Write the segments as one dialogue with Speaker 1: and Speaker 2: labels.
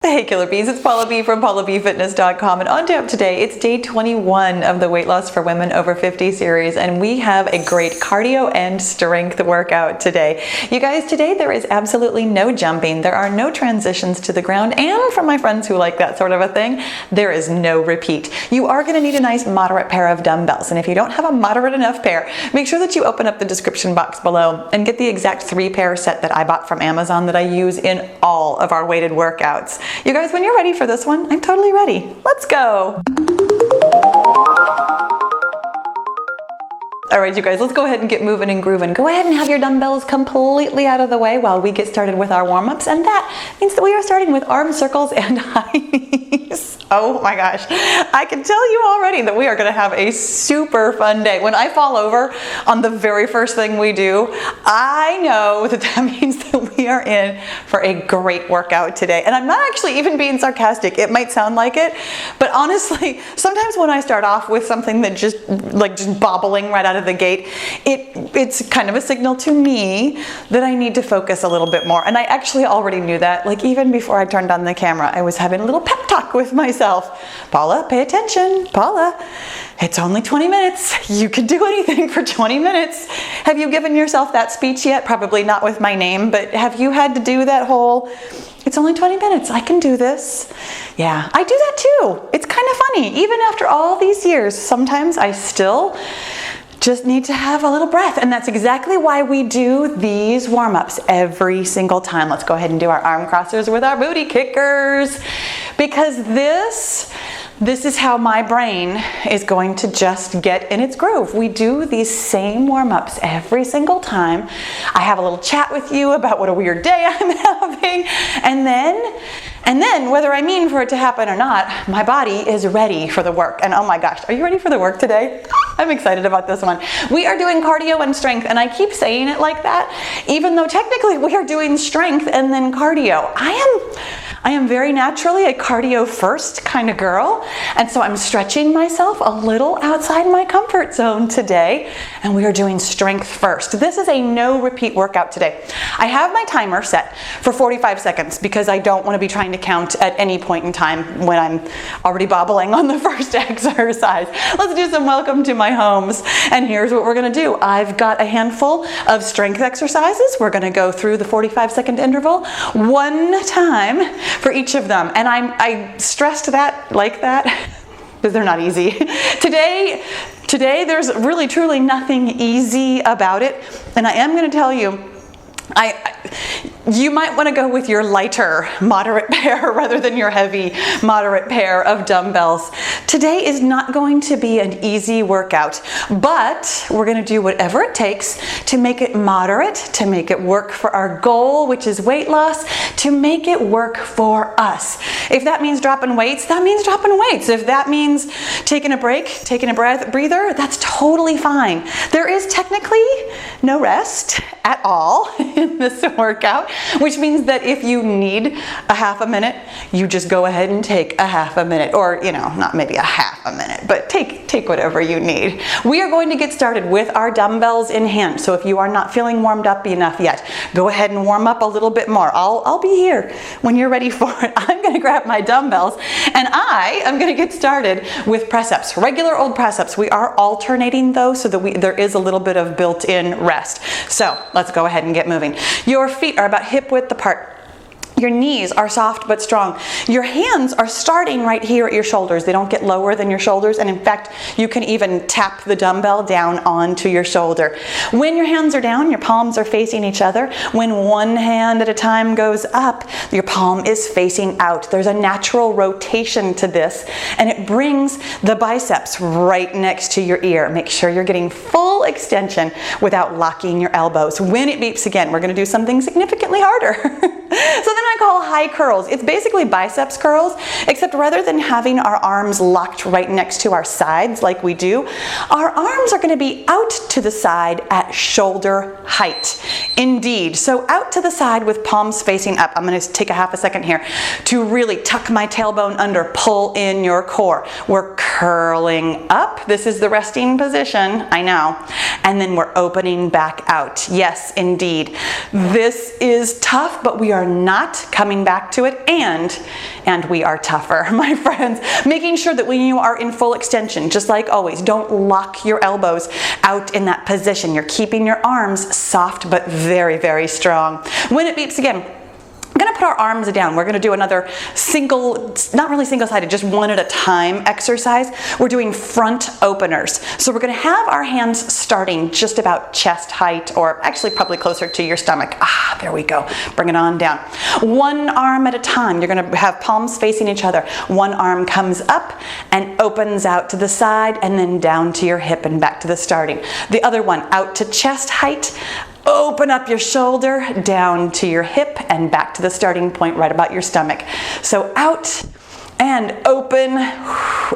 Speaker 1: Hey Killer Bees, it's Paula B from PaulaBFitness.com, and on tap today, it's day 21 of the Weight Loss for Women Over 50 series, and we have a great cardio and strength workout today. You guys, today there is absolutely no jumping, there are no transitions to the ground, and for my friends who like that sort of a thing, there is no repeat. You are going to need a nice moderate pair of dumbbells, and if you don't have a moderate enough pair, make sure that you open up the description box below and get the exact 3-pair set that I bought from Amazon that I use in all of our weighted workouts. You guys, when you're ready for this one, I'm totally ready. Let's go. All right, you guys, let's go ahead and get moving and grooving. Go ahead and have your dumbbells completely out of the way while we get started with our warm-ups, and that means that we are starting with arm circles and high knees. Oh my gosh, I can tell you already that we are gonna have a super fun day. When I fall over on the very first thing we do, I know that that means that we are in for a great workout today. And I'm not actually even being sarcastic. It might sound like it, but honestly, sometimes when I start off with something that just bobbling right out of the gate, it's kind of a signal to me that I need to focus a little bit more. And I actually already knew that. Like even before I turned on the camera, I was having a little pep talk with myself. Paula, pay attention. Paula, it's only 20 minutes. You can do anything for 20 minutes. Have you given yourself that speech yet? Probably not with my name, but have you had to do that whole, it's only 20 minutes, I can do this? Yeah, I do that too. It's kind of funny. Even after all these years, sometimes I still just need to have a little breath, and that's exactly why we do these warm-ups every single time. Let's go ahead and do our arm crossers with our booty kickers, because this is how my brain is going to just get in its groove. We do these same warm-ups every single time. I have a little chat with you about what a weird day I'm having, and then whether I mean for it to happen or not, my body is ready for the work. And oh my gosh, are you ready for the work today? I'm excited about this one. We are doing cardio and strength, and I keep saying it like that, even though technically we are doing strength and then cardio. I am very naturally a cardio first kind of girl, and so I'm stretching myself a little outside my comfort zone today, and we are doing strength first. This is a no repeat workout today. I have my timer set for 45 seconds because I don't want to be trying to count at any point in time when I'm already bobbling on the first exercise. Let's do some welcome to my homes, and here's what we're going to do. I've got a handful of strength exercises. We're going to go through the 45-second interval one time for each of them, and I stressed that like that because they're not easy. Today there's really truly nothing easy about it, and I am going to tell you, you might want to go with your lighter moderate pair rather than your heavy moderate pair of dumbbells. Today is not going to be an easy workout, but we're going to do whatever it takes to make it moderate, to make it work for our goal, which is weight loss, to make it work for us. If that means dropping weights, that means dropping weights. If that means taking a break, taking a breather, that's totally fine. There is technically no rest at all in this workout, which means that if you need a half a minute, you just go ahead and take a half a minute, or not maybe a half a minute, but take whatever you need. We are going to get started with our dumbbells in hand. So if you are not feeling warmed up enough yet, go ahead and warm up a little bit more. I'll be here when you're ready for it. I'm going to grab my dumbbells, and I am going to get started with press-ups, regular old press-ups. We are alternating though, so that there is a little bit of built-in rest. So let's go ahead and get moving. Your feet are about hip width apart. Your knees are soft but strong. Your hands are starting right here at your shoulders. They don't get lower than your shoulders, and in fact, you can even tap the dumbbell down onto your shoulder. When your hands are down, your palms are facing each other. When one hand at a time goes up, your palm is facing out. There's a natural rotation to this, and it brings the biceps right next to your ear. Make sure you're getting full extension without locking your elbows. When it beeps again, we're going to do something significantly harder. So then I call high curls. It's basically biceps curls, except rather than having our arms locked right next to our sides like we do, our arms are going to be out to the side at shoulder height. Indeed. So out to the side with palms facing up. I'm going to take a half a second here to really tuck my tailbone under, pull in your core. We're curling up. This is the resting position, I know. And then we're opening back out. Yes, indeed. This is tough, but we are are not coming back to it, and we are tougher, my friends. Making sure that when you are in full extension, just like always, don't lock your elbows out in that position. You're keeping your arms soft but very, very strong. When it beeps again, we're going to put our arms down. We're going to do another single, not really single-sided, just one at a time exercise. We're doing front openers. So we're going to have our hands starting just about chest height, or actually probably closer to your stomach. There we go. Bring it on down. One arm at a time. You're going to have palms facing each other. One arm comes up and opens out to the side, and then down to your hip and back to the starting. The other one out to chest height. Open up your shoulder, down to your hip, and back to the starting point right about your stomach. So out and open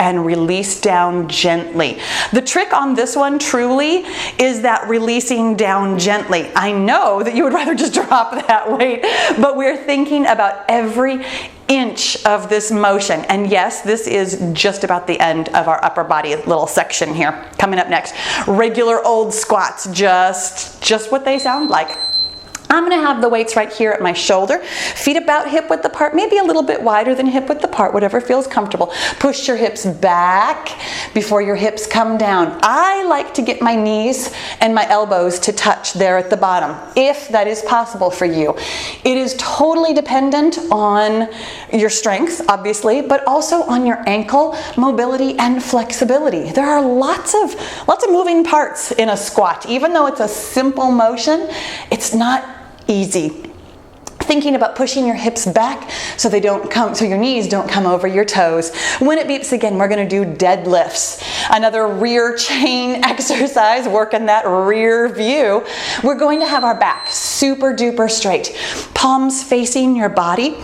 Speaker 1: and release down gently. The trick on this one truly is that releasing down gently. I know that you would rather just drop that weight, but we're thinking about every inch of this motion. And yes, this is just about the end of our upper body little section here. Coming up next, regular old squats, just what they sound like. I'm going to have the weights right here at my shoulder, feet about hip width apart, maybe a little bit wider than hip width apart, whatever feels comfortable. Push your hips back before your hips come down. I like to get my knees and my elbows to touch there at the bottom, if that is possible for you. It is totally dependent on your strength, obviously, but also on your ankle mobility and flexibility. There are lots of moving parts in a squat. Even though it's a simple motion, it's not easy. Thinking about pushing your hips back so your knees don't come over your toes. When it beeps again, we're going to do deadlifts. Another rear chain exercise, working that rear view. We're going to have our back super duper straight. Palms facing your body.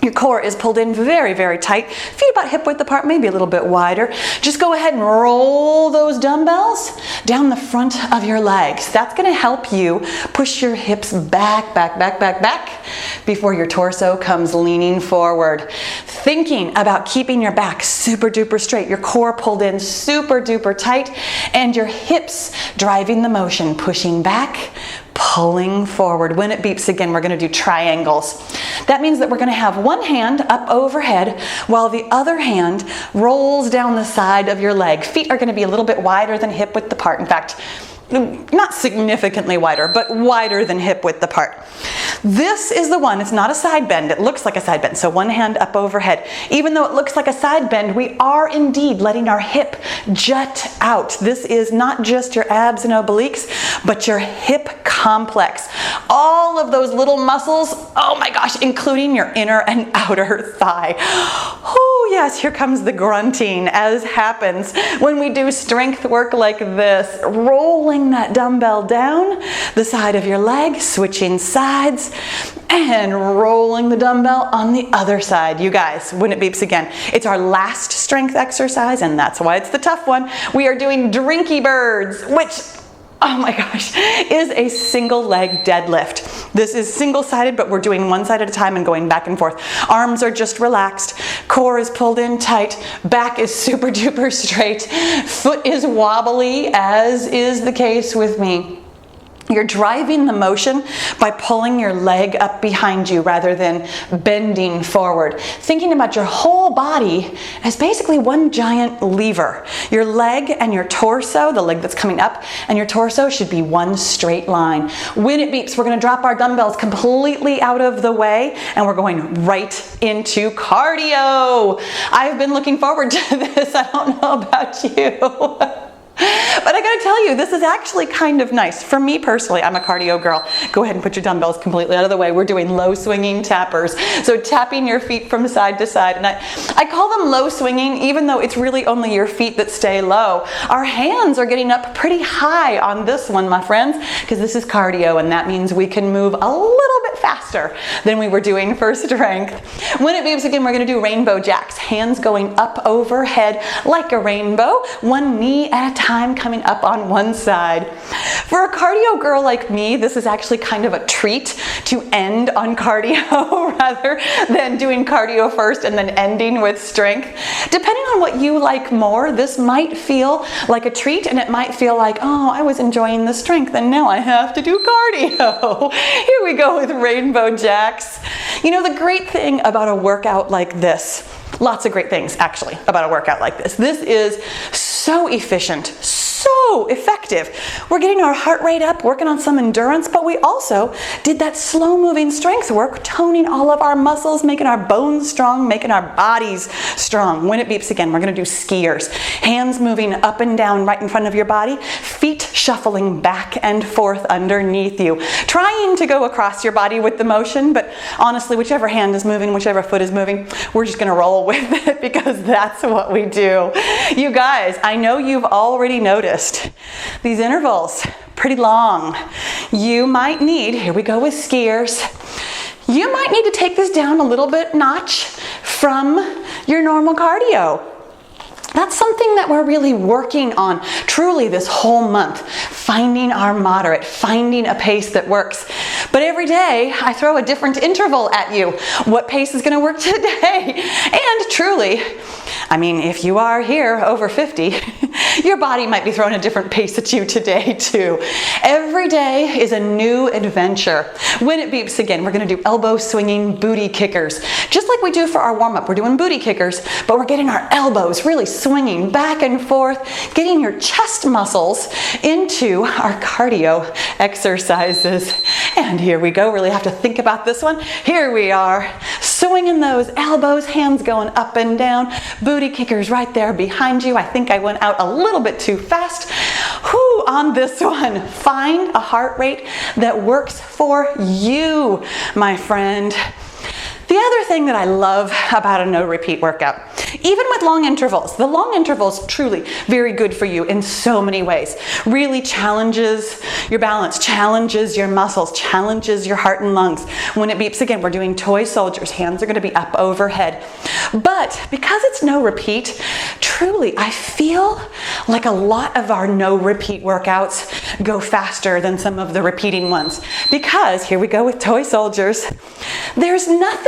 Speaker 1: Your core is pulled in very, very tight. Feet about hip width apart, maybe a little bit wider. Just go ahead and roll those dumbbells down the front of your legs. That's going to help you push your hips back before your torso comes leaning forward. Thinking about keeping your back super duper straight, your core pulled in super duper tight, and your hips driving the motion, pushing back, pulling forward. When it beeps again, we're going to do triangles. That means that we're going to have one hand up overhead while the other hand rolls down the side of your leg. Feet are going to be a little bit wider than hip width apart. In fact, not significantly wider, but wider than hip width apart. This is the one, it's not a side bend, it looks like a side bend, so one hand up overhead. Even though it looks like a side bend, we are indeed letting our hip jut out. This is not just your abs and obliques, but your hip complex. All of those little muscles, oh my gosh, including your inner and outer thigh. Oh yes, here comes the grunting, as happens when we do strength work like this. Rolling that dumbbell down the side of your leg, switching sides, and rolling the dumbbell on the other side. You guys, when it beeps again, it's our last strength exercise, and that's why it's the tough one. We are doing drinky birds, which, oh my gosh, is a single leg deadlift. This is single-sided, but we're doing one side at a time and going back and forth. Arms are just relaxed. Core is pulled in tight. Back is super duper straight. Foot is wobbly, as is the case with me. You're driving the motion by pulling your leg up behind you rather than bending forward. Thinking about your whole body as basically one giant lever. Your leg and your torso, the leg that's coming up, and your torso should be one straight line. When it beeps, we're going to drop our dumbbells completely out of the way, and we're going right into cardio. I've been looking forward to this. I don't know about you. But I gotta tell you, this is actually kind of nice. For me personally, I'm a cardio girl. Go ahead and put your dumbbells completely out of the way. We're doing low swinging tappers. So tapping your feet from side to side. And I call them low swinging, even though it's really only your feet that stay low. Our hands are getting up pretty high on this one, my friends, because this is cardio, and that means we can move a little bit faster than we were doing for strength. When it beeps again, we're gonna do rainbow jacks. Hands going up overhead like a rainbow, one knee at a time coming up on one side. For a cardio girl like me, this is actually kind of a treat to end on cardio rather than doing cardio first and then ending with strength. Depending on what you like more, this might feel like a treat, and it might feel like, oh, I was enjoying the strength and now I have to do cardio. Here we go with rainbow jacks. You know, the great thing about a workout like this, lots of great things actually about a workout like this. This is so efficient, so effective. We're getting our heart rate up, working on some endurance, but we also did that slow moving strength work, toning all of our muscles, making our bones strong, making our bodies strong. When it beeps again, we're gonna do skiers. Hands moving up and down right in front of your body, feet shuffling back and forth underneath you. Trying to go across your body with the motion, but honestly, whichever hand is moving, whichever foot is moving, we're just gonna roll with it because that's what we do. You guys, I know you've already noticed these intervals, pretty long. You might need, here we go with skiers, you might need to take this down a little bit notch from your normal cardio. That's something that we're really working on truly this whole month, finding our moderate, finding a pace that works. But every day I throw a different interval at you. What pace is going to work today? And truly, I mean, if you are here over 50, your body might be throwing a different pace at you today too. Every day is a new adventure. When it beeps again, we're going to do elbow swinging booty kickers. Just like we do for our warm-up, we're doing booty kickers, but we're getting our elbows really swinging back and forth, getting your chest muscles into our cardio exercises. And here we go, really have to think about this one. Here we are, swinging those elbows, hands going up and down, booty kickers right there behind you. I think I went out a little bit too fast. Whew, on this one, find a heart rate that works for you, my friend. The other thing that I love about a no repeat workout, even with long intervals, the long intervals truly very good for you in so many ways. Really challenges your balance, challenges your muscles, challenges your heart and lungs. When it beeps again, we're doing toy soldiers. Hands are going to be up overhead. But because it's no repeat, truly I feel like a lot of our no repeat workouts go faster than some of the repeating ones. Because here we go with toy soldiers. There's nothing,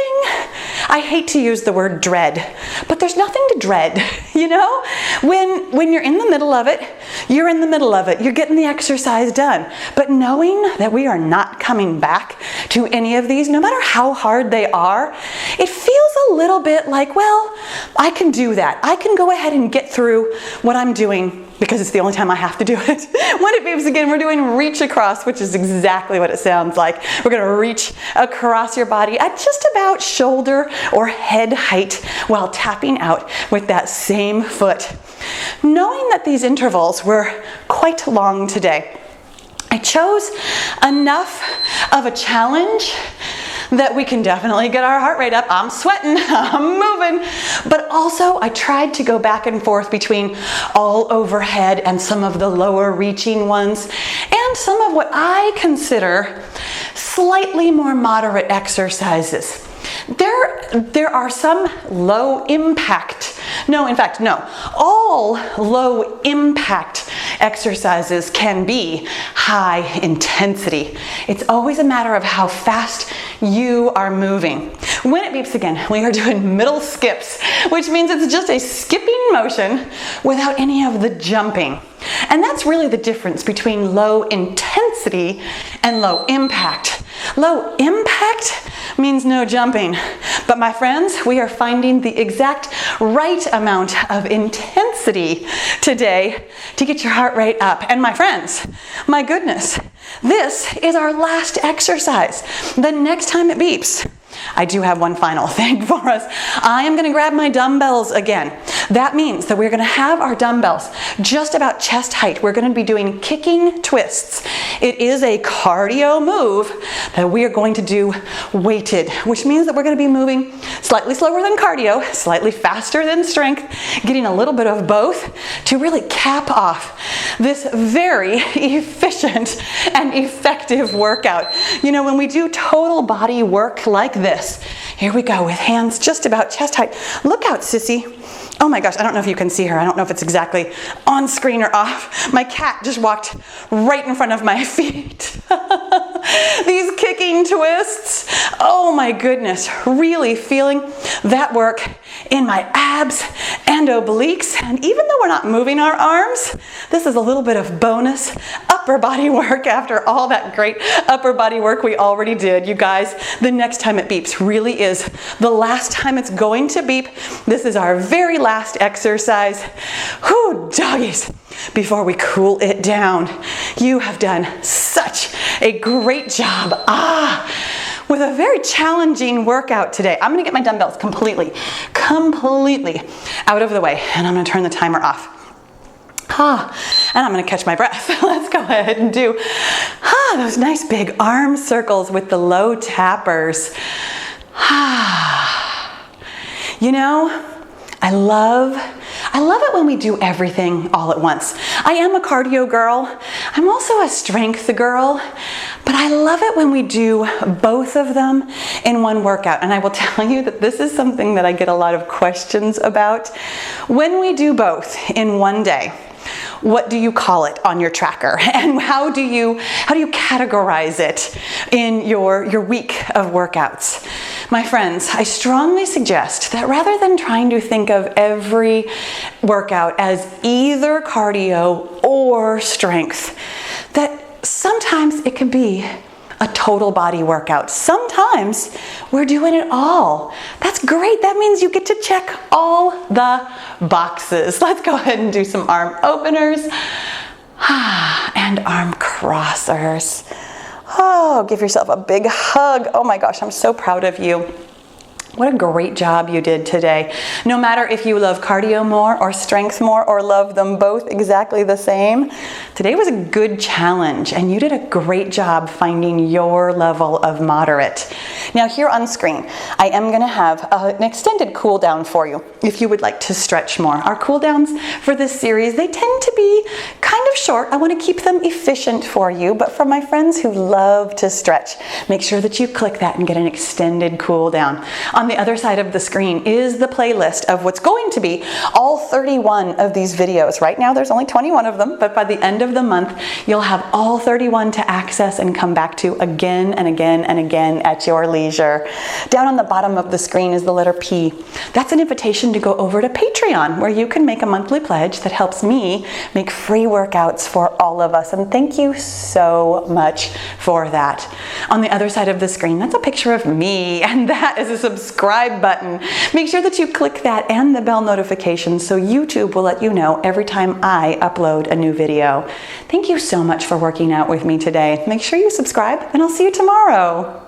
Speaker 1: I hate to use the word dread, but there's nothing to dread, you know? When you're in the middle of it, you're in the middle of it. You're getting the exercise done. But knowing that we are not coming back to any of these, no matter how hard they are, it feels a little bit like, well, I can do that. I can go ahead and get through what I'm doing because it's the only time I have to do it. When it beeps again, we're doing reach across, which is exactly what it sounds like. We're going to reach across your body at just about shoulder or head height while tapping out with that same foot. Knowing that these intervals were quite long today, I chose enough of a challenge that we can definitely get our heart rate up. I'm sweating, I'm moving. But also I tried to go back and forth between all overhead and some of the lower reaching ones and some of what I consider slightly more moderate exercises. There are some low impact, all low impact exercises can be high intensity. It's always a matter of how fast you are moving. When it beeps again, we are doing middle skips, which means it's just a skipping motion without any of the jumping. And that's really the difference between low intensity and low impact. Low impact means no jumping. But my friends, we are finding the exact right amount of intensity today to get your heart rate up. And my friends, my goodness, this is our last exercise. The next time it beeps, I do have one final thing for us. I am going to grab my dumbbells again. That means that we're going to have our dumbbells just about chest height. We're going to be doing kicking twists. It is a cardio move that we are going to do weighted, which means that we're going to be moving slightly slower than cardio, slightly faster than strength, getting a little bit of both to really cap off this very efficient and effective workout. You know, when we do total body work like this, here we go with hands just about chest height. Look out, sissy. Oh my gosh, I don't know if you can see her. I don't know if it's exactly on screen or off. My cat just walked right in front of my feet. These kicking twists. Oh my goodness, really feeling that work in my abs and obliques. And even though we're not moving our arms, this is a little bit of bonus upper body work after all that great upper body work we already did. You guys, the next time it beeps really is the last time it's going to beep. This is our very last exercise. Whew, doggies, before we cool it down. You have done such a great job. With a very challenging workout today. I'm gonna get my dumbbells completely out of the way, and I'm gonna turn the timer off. And I'm gonna catch my breath. Let's go ahead and do those nice big arm circles with the low tappers. You know, I love it when we do everything all at once. I am a cardio girl. I'm also a strength girl, but I love it when we do both of them in one workout. And I will tell you that this is something that I get a lot of questions about. When we do both in one day, what do you call it on your tracker? And how do you categorize it in your week of workouts? My friends, I strongly suggest that rather than trying to think of every workout as either cardio or strength, that sometimes it can be a total body workout. Sometimes we're doing it all. That's great. That means you get to check all the boxes. Let's go ahead and do some arm openers and arm crossers. Oh, give yourself a big hug. Oh my gosh, I'm so proud of you. What a great job you did today. No matter if you love cardio more or strength more or love them both exactly the same, today was a good challenge and you did a great job finding your level of moderate. Now here on screen, I am gonna have an extended cool down for you if you would like to stretch more. Our cool downs for this series, they tend to be kind of short. I wanna keep them efficient for you, but for my friends who love to stretch, make sure that you click that and get an extended cool down. On the other side of the screen is the playlist of what's going to be all 31 of these videos. Right now there's only 21 of them, but by the end of the month, you'll have all 31 to access and come back to again and again and again at your leisure. Down on the bottom of the screen is the letter P. That's an invitation to go over to Patreon, where you can make a monthly pledge that helps me make free workouts for all of us. And thank you so much for that. On the other side of the screen, that's a picture of me, and that is a subscribe button. Make sure that you click that and the bell notification so YouTube will let you know every time I upload a new video. Thank you so much for working out with me today. Make sure you subscribe, and I'll see you tomorrow.